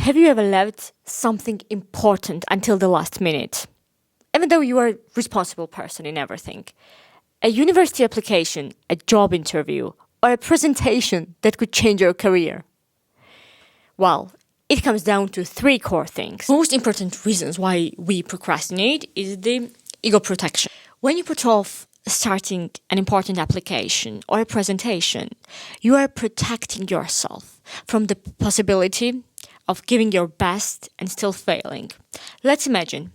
Have you ever left something important until the last minute? Even though you are a responsible person in everything. A university application, a job interview, or a presentation that could change your career. Well, it comes down to three core things. Most important reasons why we procrastinate is the ego protection. When you put off starting an important application or a presentation, you are protecting yourself from the possibility of giving your best and still failing. Let's imagine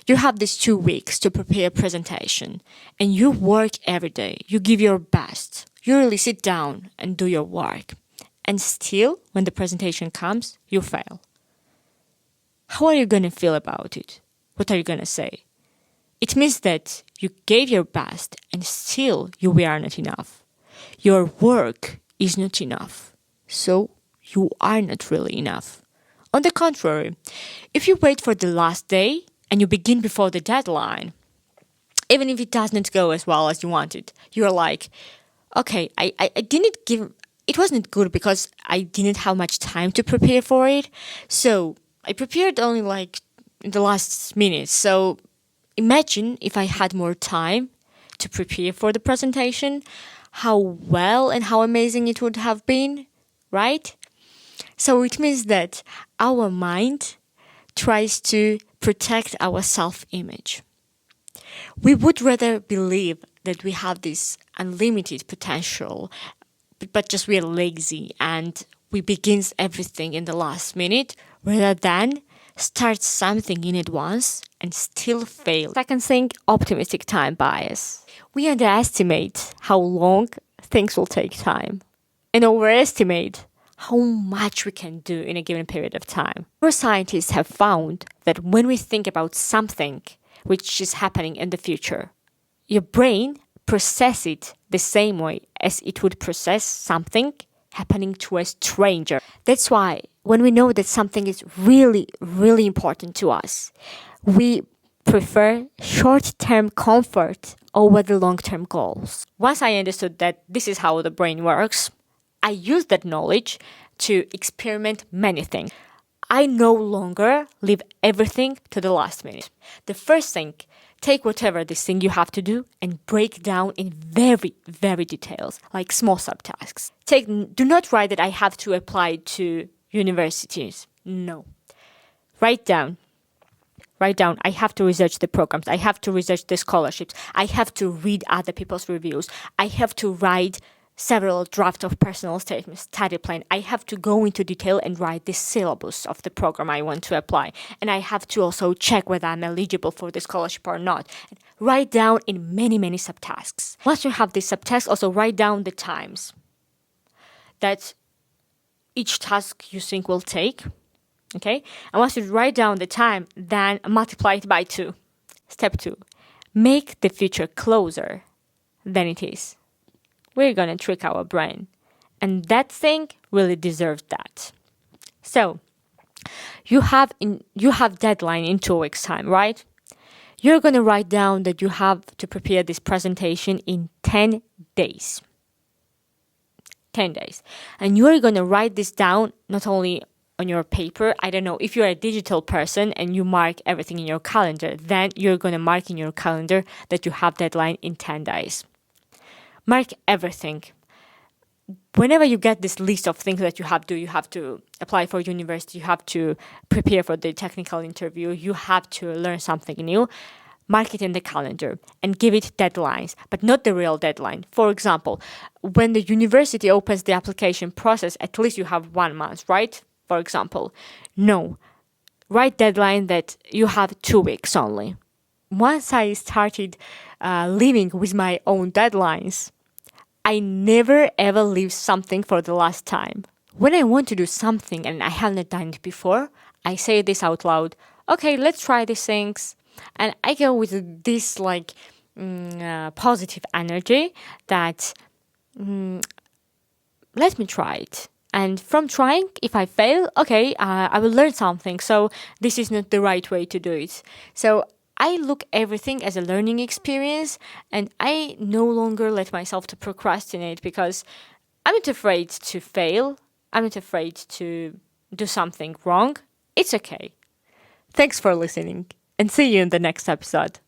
you have these 2 weeks to prepare a presentation and you work every day. You give your best. You really sit down and do your work. And still, when the presentation comes, you fail. How are you going to feel about it? What are you going to say? It means that you gave your best and still you were not enough. Your work is not enough. So you are not really enough. On the contrary, if you wait for the last day and you begin before the deadline, even if it does not go as well as you wanted, you're like, okay, I didn't give, it wasn't good because I didn't have much time to prepare for it. So I prepared only like in the last minute. So imagine if I had more time to prepare for the presentation, how well and how amazing it would have been, right? So it means that our mind tries to protect our self-image. We would rather believe that we have this unlimited potential, but just we're lazy and we begin everything in the last minute rather than start something in advance and still fail. Second thing, optimistic time bias. We underestimate how long things will take time and overestimate how much we can do in a given period of time. Neuroscientists have found that when we think about something which is happening in the future, your brain processes it the same way as it would process something happening to a stranger. That's why when we know that something is really, really important to us, we prefer short-term comfort over the long-term goals. Once I understood that this is how the brain works, I use that knowledge to experiment many things. I no longer leave everything to the last minute. The first thing, take whatever this thing you have to do and break down in very, very details, like small subtasks. Do not write that I have to apply to universities. No. Write down, I have to research the programs. I have to research the scholarships. I have to read other people's reviews. I have to write several drafts of personal statements, study plan. I have to go into detail and write the syllabus of the program I want to apply. And I have to also check whether I'm eligible for the scholarship or not. And write down in many, many subtasks. Once you have these subtasks, also write down the times that each task you think will take. Okay? And once you write down the time, then multiply it by 2. Step 2. Make the future closer than it is. We're going to trick our brain. And that thing really deserves that. So, you have deadline in 2 weeks' time, right? You're going to write down that you have to prepare this presentation in 10 days. 10 days. And you're going to write this down not only on your paper. I don't know, if you're a digital person and you mark everything in your calendar, then you're going to mark in your calendar that you have deadline in 10 days. Mark everything. Whenever you get this list of things that you have to apply for university, you have to prepare for the technical interview, you have to learn something new, mark it in the calendar and give it deadlines, but not the real deadline. For example, when the university opens the application process, at least you have 1 month, right? For example, no. Write deadline that you have 2 weeks only. Once I started living with my own deadlines, I never ever leave something for the last time. When I want to do something and I haven't done it before, I say this out loud. Okay, let's try these things. And I go with this positive energy that let me try it. And from trying, if I fail, okay, I will learn something. So this is not the right way to do it. So I look everything as a learning experience, and I no longer let myself to procrastinate because I'm not afraid to fail. I'm not afraid to do something wrong, it's okay. Thanks for listening, and see you in the next episode.